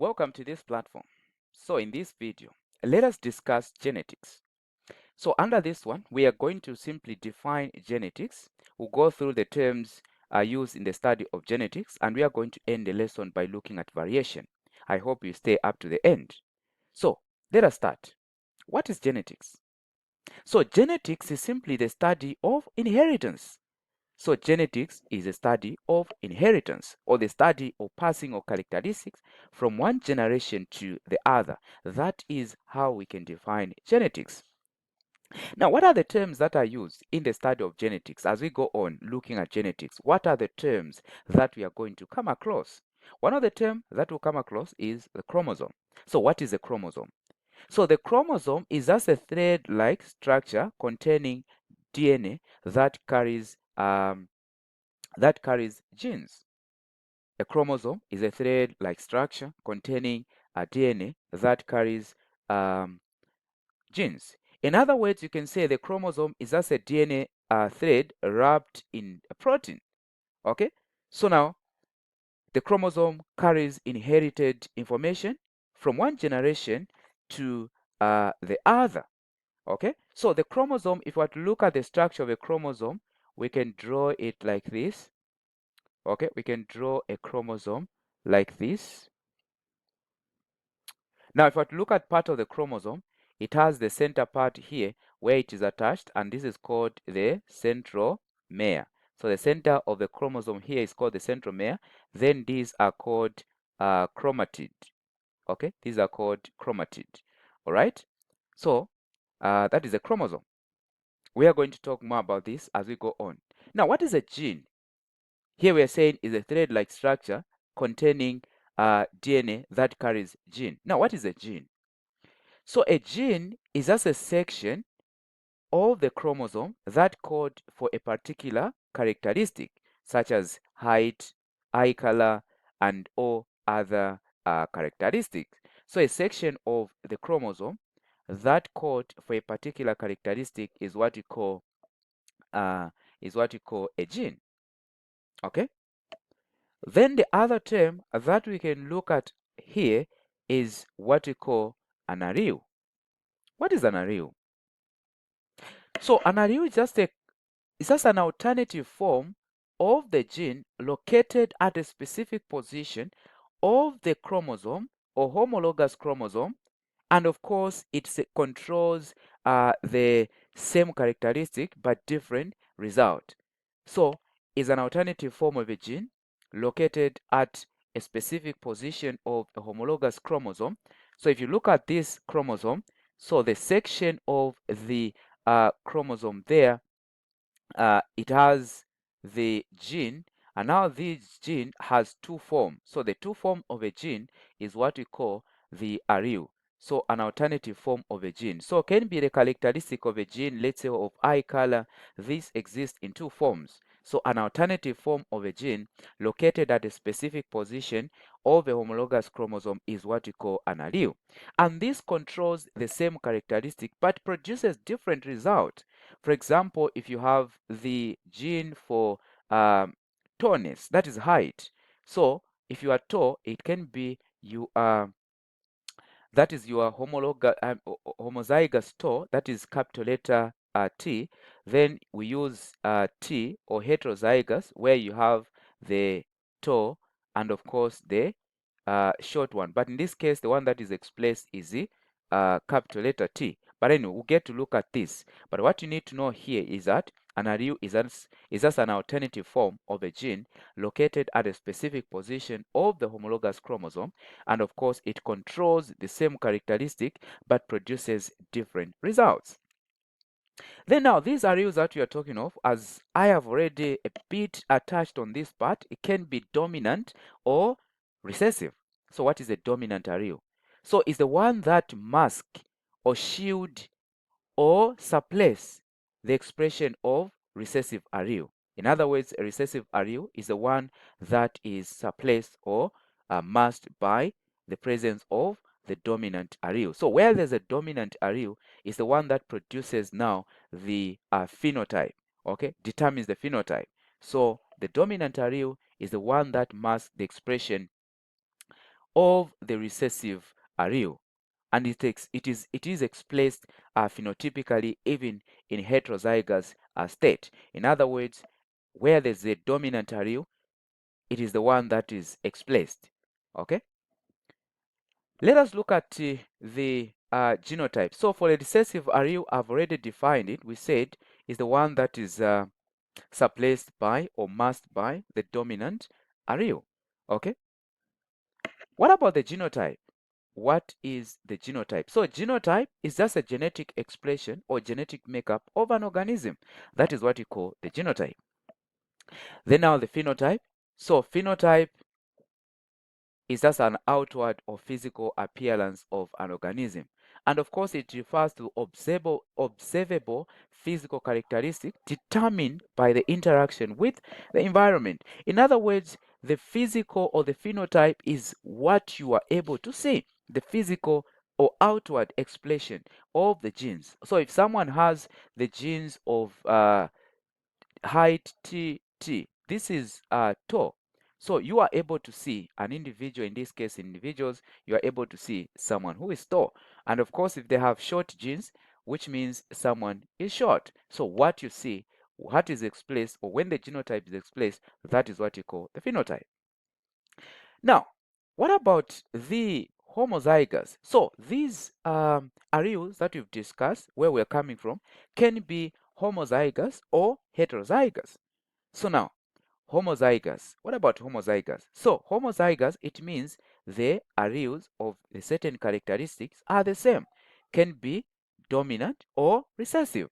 Welcome to this platform. So in this video, let us discuss genetics. So under this one, we are going to simply define genetics. We'll go through the terms used in the study of genetics, and we are going to end the lesson by looking at variation. I hope you stay up to the end. So let us start. What is genetics? So genetics is simply the study of inheritance. So genetics is a study of inheritance, or the study of passing of characteristics from one generation to the other. That is how we can define genetics. Now, what are the terms that are used in the study of genetics? As we go on looking at genetics, what are the terms that we are going to come across? One of the terms that we'll come across is the chromosome. So what is a chromosome? So the chromosome is just a thread-like structure containing DNA that carries genes. A chromosome is a thread-like structure containing a DNA that carries genes. In other words, you can say the chromosome is just a DNA thread wrapped in a protein. Okay? So now, the chromosome carries inherited information from one generation to the other. Okay? So the chromosome, if we were to look at the structure of a chromosome, we can draw it like this. Okay, we can draw a chromosome like this. Now, if I look at part of the chromosome, it has the center part here where it is attached, and this is called the centromere. So the center of the chromosome here is called the centromere. Then these are called chromatid. Okay, these are called chromatid. All right. So that is a chromosome. We are going to talk more about this as we go on. Now, what is a gene? Here we are saying is a thread-like structure containing DNA that carries gene. Now, what is a gene? So a gene is just a section of the chromosome that code for a particular characteristic, such as height, eye color, and all other characteristics. So a section of the chromosome that code for a particular characteristic is what you call a gene. Okay. Then the other term that we can look at here is what we call an allele. What is an allele? So an allele is just an alternative form of the gene located at a specific position of the chromosome or homologous chromosome, and of course it controls the same characteristic but different result. So is an alternative form of a gene located at a specific position of a homologous chromosome. So if you look at this chromosome, so the section of the chromosome there, it has the gene, and now this gene has two forms. So the two form of a gene is what we call the allele. So an alternative form of a gene. So can be the characteristic of a gene, let's say of eye color. This exists in two forms. So an alternative form of a gene located at a specific position of a homologous chromosome is what we call an allele. And this controls the same characteristic but produces different result. For example, if you have the gene for tallness, that is height. So if you are tall, it can be you are that is your homozygous tau, that is capital letter T. Then we use T or heterozygous, where you have the tau and of course the short one. But in this case, the one that is expressed is the capital letter T. But anyway, we'll get to look at this. But what you need to know here is that an allele is just an alternative form of a gene located at a specific position of the homologous chromosome, and of course it controls the same characteristic but produces different results. Then now these alleles that we are talking of, as I have already a bit touched on this part, it can be dominant or recessive. So what is a dominant allele? So it's the one that masks or shield or suppress the expression of recessive allele. In other words, a recessive allele is the one that is suppressed or masked by the presence of the dominant allele. So where there's a dominant allele is the one that produces now the phenotype, okay, determines the phenotype. So the dominant allele is the one that masks the expression of the recessive allele, and it is expressed phenotypically even in heterozygous state. In other words, where there's a dominant allele, it is the one that is expressed. Okay? Let us look at the genotype. So for a recessive allele, I've already defined it. We said is the one that is suppressed by or masked by the dominant allele. Okay? What about the genotype? What is the genotype? So genotype is just a genetic expression or genetic makeup of an organism. That is what you call the genotype. Then now the phenotype. So phenotype is just an outward or physical appearance of an organism. And of course, it refers to observable physical characteristics determined by the interaction with the environment. In other words, the physical or the phenotype is what you are able to see, the physical or outward expression of the genes. So if someone has the genes of height T, this is tall. So you are able to see an individual, in this case individuals, you are able to see someone who is tall. And of course, if they have short genes, which means someone is short. So what you see, what is expressed, or when the genotype is expressed, that is what you call the phenotype. Now, what about the homozygous? So these alleles that we've discussed, where we're coming from, can be homozygous or heterozygous. So now, homozygous. What about homozygous? So homozygous, it means the alleles of a certain characteristics are the same, can be dominant or recessive.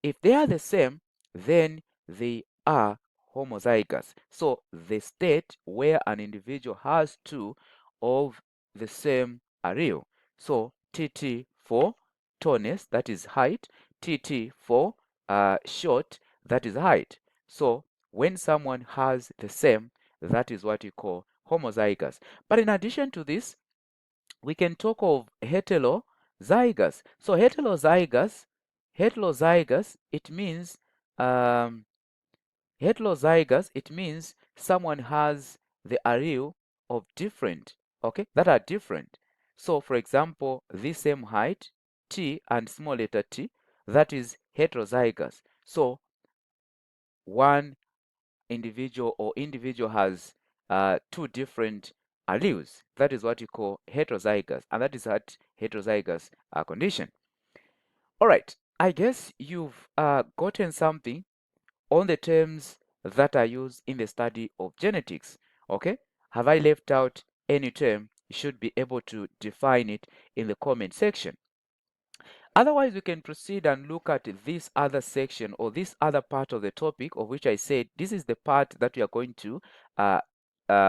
If they are the same, then they are homozygous. So the state where an individual has two of the same allele. So TT for tallness, that is height, TT for short, that is height. So when someone has the same, that is what you call homozygous. But in addition to this, we can talk of heterozygous. So heterozygous, it means um, heterozygous, it means someone has the allele of different, okay, that are different. So for example, the same height, T and small letter t, that is heterozygous. So one individual has two different alleles. That is what you call heterozygous, and that is what heterozygous condition. All right, I guess you've gotten something on the terms that are used in the study of genetics. Okay, have I left out any term? You should be able to define it in the comment section. Otherwise, we can proceed and look at this other section or this other part of the topic, of which I said this is the part that we are going to uh,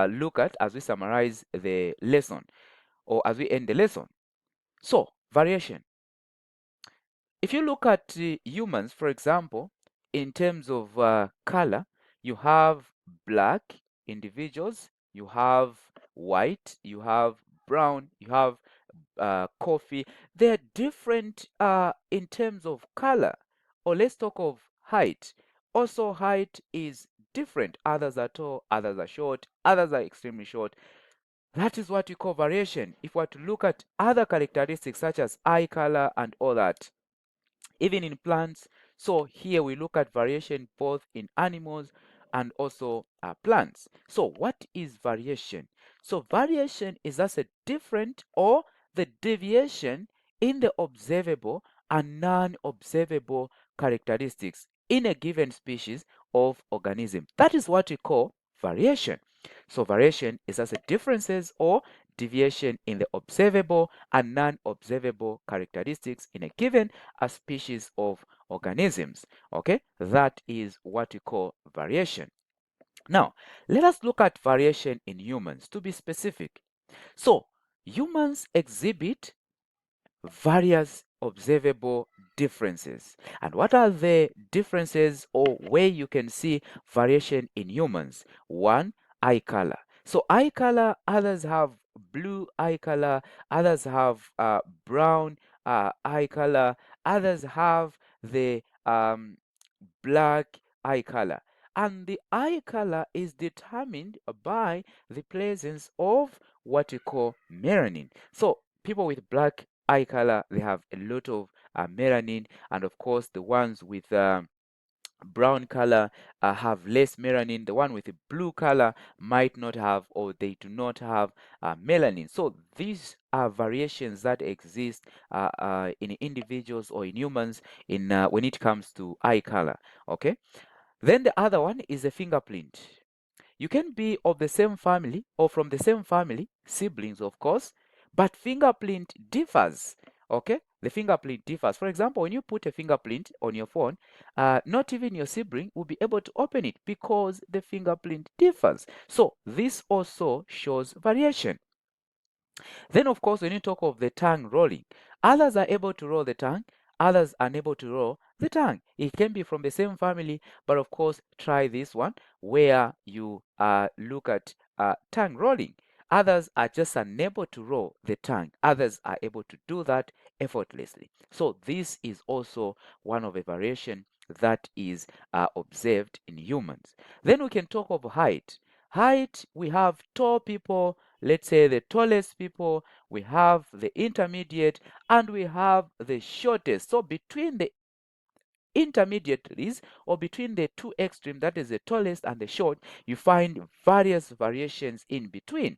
look at as we summarize the lesson or as we end the lesson. So, variation. If you look at humans, for example, in terms of color, you have black individuals, you have white, you have brown, you have coffee. They're different in terms of color. Or let's talk of height. Also, height is different. Others are tall, others are short, others are extremely short. That is what we call variation. If we were to look at other characteristics such as eye color and all that, even in plants. So here we look at variation both in animals and also plants. So what is variation? So variation is just a different or the deviation in the observable and non-observable characteristics in a given species of organism. That is what we call variation. So variation is just a differences or deviation in the observable and non-observable characteristics in a given species of organisms. Okay, that is what we call variation. Now, let us look at variation in humans to be specific. So, humans exhibit various observable differences. And what are the differences or where you can see variation in humans? One, eye color. So eye color, others have blue eye color, others have brown eye color, others have the black eye color. And the eye color is determined by the presence of what we call melanin. So people with black eye color, they have a lot of melanin, and of course the ones with brown color have less melanin. The one with a blue color might not have, or they do not have melanin. So these are variations that exist in individuals or in humans in when it comes to eye color. Okay. Then the other one is a fingerprint. You can be of the same family or from the same family, siblings of course, but fingerprint differs. Okay, the fingerprint differs. For example, when you put a fingerprint on your phone, not even your sibling will be able to open it because the fingerprint differs. So this also shows variation. Then, of course, when you talk of the tongue rolling, others are able to roll the tongue, others are unable to roll the tongue. It can be from the same family, but of course, try this one where you look at tongue rolling. Others are just unable to roll the tongue. Others are able to do that effortlessly. So this is also one of the variation that is observed in humans. Then we can talk of height. Height, we have tall people, let's say the tallest people, we have the intermediate, and we have the shortest. So between the intermediaries, or between the two extremes, that is the tallest and the short, you find various variations in between.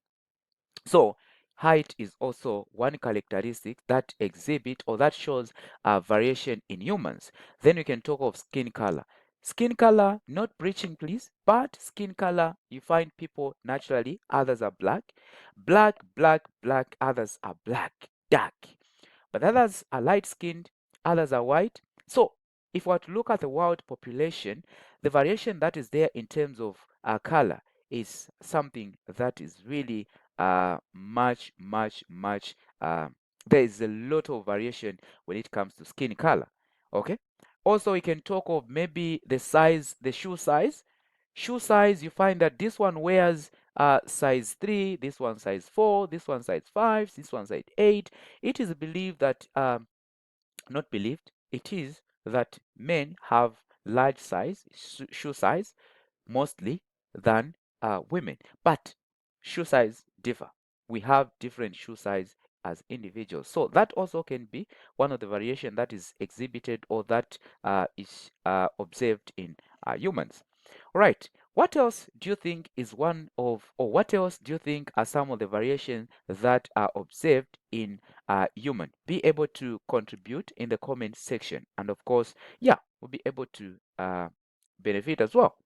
So height is also one characteristic that exhibit or that shows a variation in humans. Then we can talk of skin color. Skin color, not breaching please, but skin color, you find people naturally, others are black. Black, black, black, others are black, dark. But others are light skinned, others are white. So if we were to look at the world population, the variation that is there in terms of color is something that is really much, much, much. There is a lot of variation when it comes to skin color. Okay. Also, we can talk of maybe the size, the shoe size. Shoe size, you find that this one wears size 3, this one size 4, this one size 5, this one size 8. It is believed that, not believed, it is that men have large size, shoe size, mostly than women. But shoe size differ. We have different shoe size as individuals. So that also can be one of the variation that is exhibited or that is observed in humans. All right. What else do you think is one of, or what else do you think are some of the variations that are observed in human? Be able to contribute in the comment section. And of course, yeah, we'll be able to benefit as well.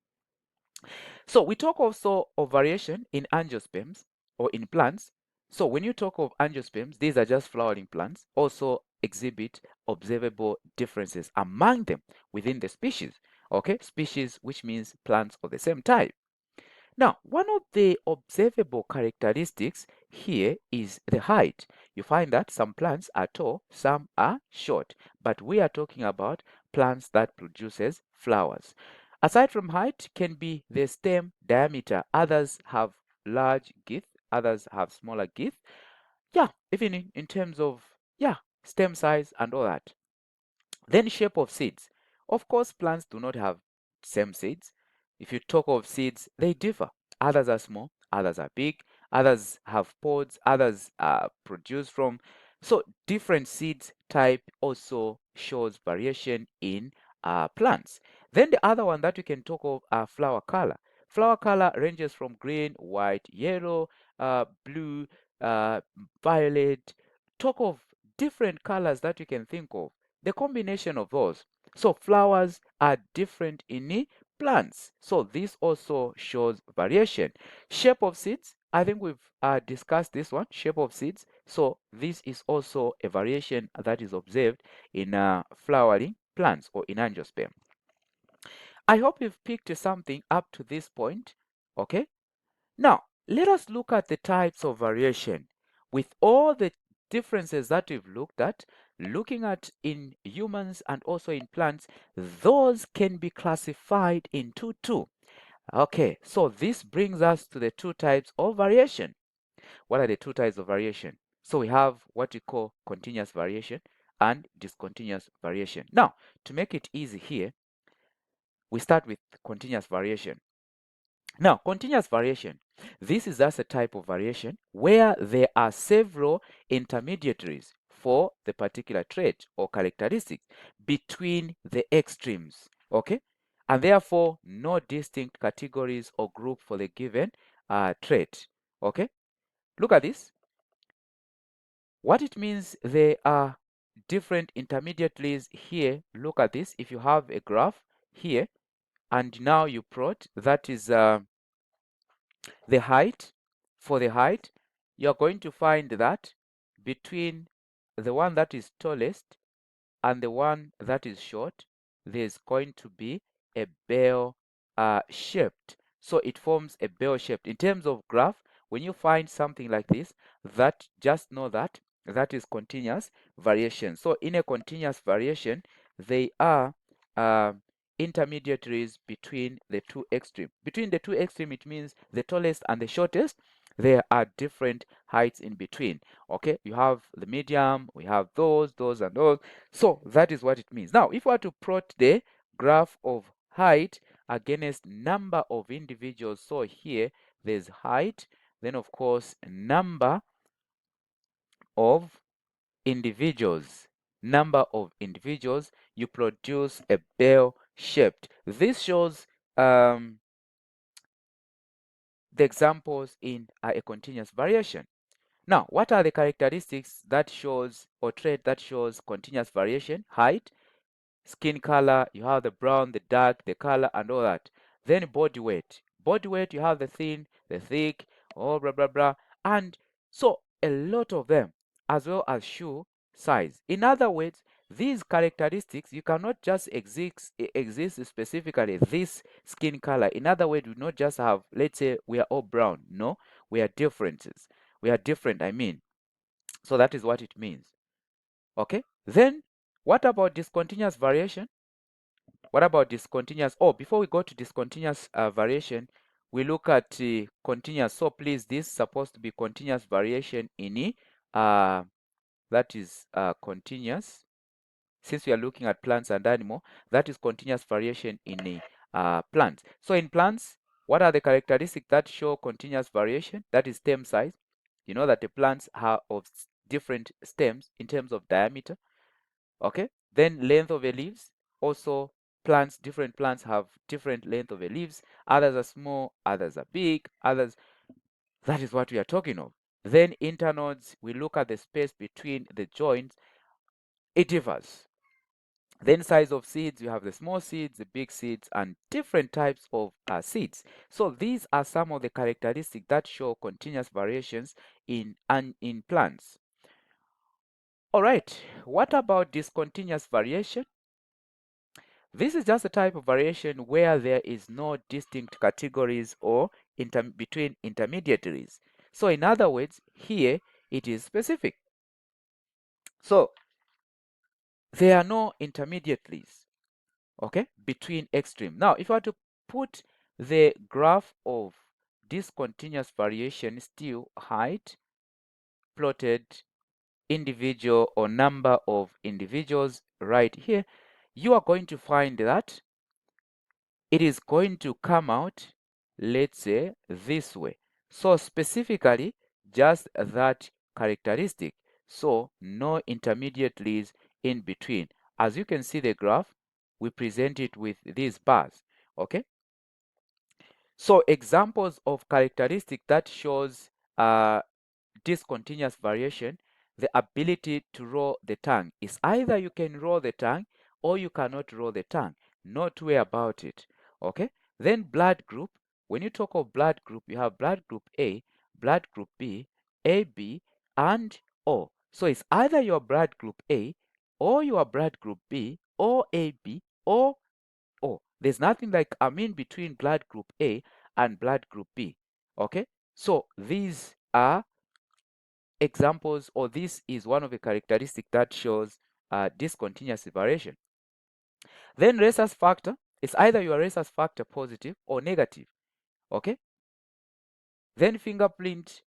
So we talk also of variation in angiosperms or in plants. So when you talk of angiosperms, these are just flowering plants, also exhibit observable differences among them within the species. Okay, species, which means plants of the same type. Now, one of the observable characteristics here is the height. You find that some plants are tall, some are short, but we are talking about plants that produces flowers. Aside from height can be the stem diameter. Others have large girth, others have smaller girth. Yeah, even in terms of, yeah, stem size and all that. Then shape of seeds. Of course, plants do not have same seeds. If you talk of seeds, they differ. Others are small, others are big, others have pods, others are produced from. So different seeds type also shows variation in plants. Then the other one that we can talk of are flower color. Flower color ranges from green, white, yellow, blue, uh, violet. Talk of different colors that you can think of, the combination of those. So flowers are different in the plants. So this also shows variation. Shape of seeds, I think we've discussed this one, shape of seeds. So this is also a variation that is observed in flowering plants or in angiosperm. I hope you've picked something up to this point. Okay. Now, let us look at the types of variation. With all the differences that we've looked at, looking at in humans and also in plants, those can be classified into two. Okay, so this brings us to the two types of variation. What are the two types of variation? So we have what we call continuous variation and discontinuous variation. Now, to make it easy here, we start with continuous variation. Now, continuous variation, This is just a type of variation where there are several intermediaries for the particular trait or characteristic between the extremes, okay? And therefore, no distinct categories or group for the given trait, okay? Look at this. What it means, there are different intermediaries here. Look at this. If you have a graph here, and now you plot, that is the height. For the height, you're going to find that between the one that is tallest and the one that is short, there's going to be a bell shaped. So it forms a bell shaped. In terms of graph, when you find something like this, that just know that that is continuous variation. So in a continuous variation, they are uh, intermediaries between the two extremes. Between the two extremes, it means the tallest and the shortest, there are different heights in between. Okay, you have the medium, we have those, and those. So that is what it means. Now, if we are to plot the graph of height against number of individuals, so here there's height, then of course number of individuals. Number of individuals, you produce a bell shaped. This shows the examples in a continuous variation. Now, what are the characteristics that shows or trait that shows continuous variation? Height, skin color, you have the brown, the dark, the color, and all that. Then body weight. Body weight, you have the thin, the thick, all blah blah blah. And so a lot of them, as well as shoe size. In other words, these characteristics, you cannot just exist specifically this skin color. In other words, we not just have, let's say we are all brown. No, we are differences. We are different, I mean. So that is what it means. Okay. Then what about discontinuous variation? What about discontinuous? Oh, before we go to discontinuous variation, we look at continuous. So please, this is supposed to be continuous variation in that is continuous. Since we are looking at plants and animal, that is continuous variation in plants. So in plants, what are the characteristics that show continuous variation? That is stem size. You know that the plants are of different stems in terms of diameter. Okay, then length of the leaves. Also, different plants have different length of the leaves. Others are small, others are big, others. That is what we are talking of. Then internodes, we look at the space between the joints. It differs. Then size of seeds, you have the small seeds, the big seeds, and different types of seeds. So these are some of the characteristics that show continuous variations in plants. All right, what about discontinuous variation? This is just a type of variation where there is no distinct categories or between intermediaries. So in other words, here it is specific. So there are no intermediaries, okay, between extreme. Now, if I were to put the graph of discontinuous variation, still height, plotted individual or number of individuals right here, you are going to find that it is going to come out, let's say, this way. So specifically, just that characteristic. So no intermediaries in between. As you can see the graph, we present it with these bars, okay? So examples of characteristic that shows discontinuous variation, the ability to roll the tongue is either you can roll the tongue or you cannot roll the tongue. No two way about it. Okay. Then blood group. When you talk of blood group, you have blood group A, blood group B, AB, and O. So it's either your blood group A or your blood group B or AB or O. There's nothing like a mean between blood group A and blood group B. Okay. So these are examples, or this is one of the characteristics that shows discontinuous separation. Then rhesus factor is either your rhesus factor positive or negative. Okay. Then fingerprint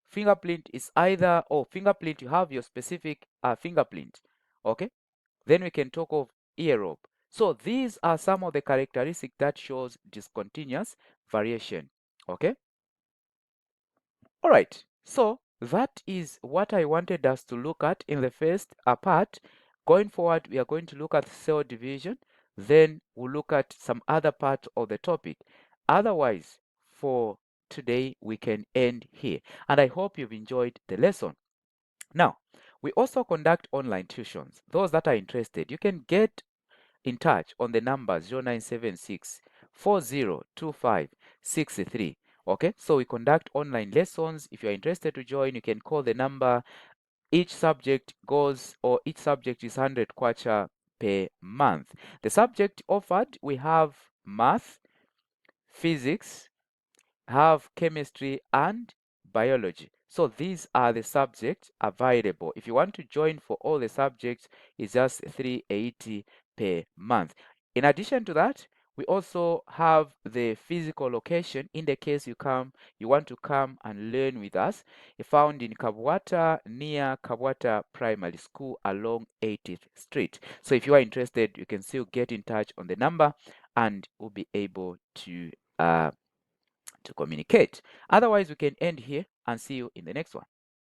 is either, fingerprint, you have your specific fingerprint. Okay. Then we can talk of aerobe. So these are some of the characteristics that shows discontinuous variation. Okay. All right, so that is what I wanted us to look at in the first part. Going forward, we are going to look at cell division, then we'll look at some other part of the topic. Otherwise, for today, we can end here. And I hope you've enjoyed the lesson. Now, we also conduct online tuitions. Those that are interested, you can get in touch on the number 0976 402563. Okay, so we conduct online lessons. If you're interested to join, you can call the number. Each subject is 100 kwacha per month. The subject offered, we have math, physics, have chemistry and biology. So these are the subjects available. If you want to join for all the subjects, it's just 380 per month. In addition to that, we also have the physical location in the case you want to come and learn with us. It's found in Kabwata, near Kabwata Primary School along 80th Street. So if you are interested, you can still get in touch on the number and we'll be able to communicate. Otherwise, we can end here and see you in the next one.